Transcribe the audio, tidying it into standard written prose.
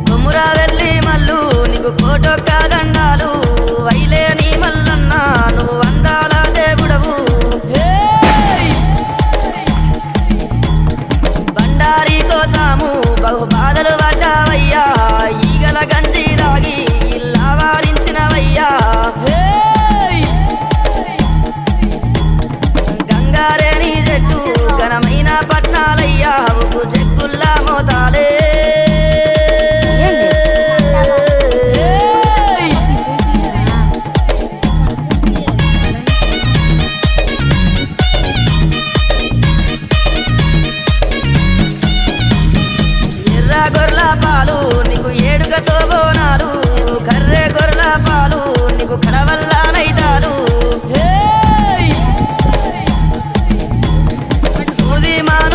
కొమురా వెళ్ళి మల్లు నీకు కోటొక్క దండాలు వైలేని మల్లన్న నువ్వు అందాల దేవుడవు బండారి కోసాము బహు బాధలు పడ్డావయ్యా ఈగల గంజి దాగి ఇల్లా వారించినవయ్యా గంగారేని చెట్టు ఘనమైన పట్నాలయ్యా జగ్గుల్లా మోతాలే ఎర్ర గొర్ల పాలు నీకు ఏడుకతో బోనాలు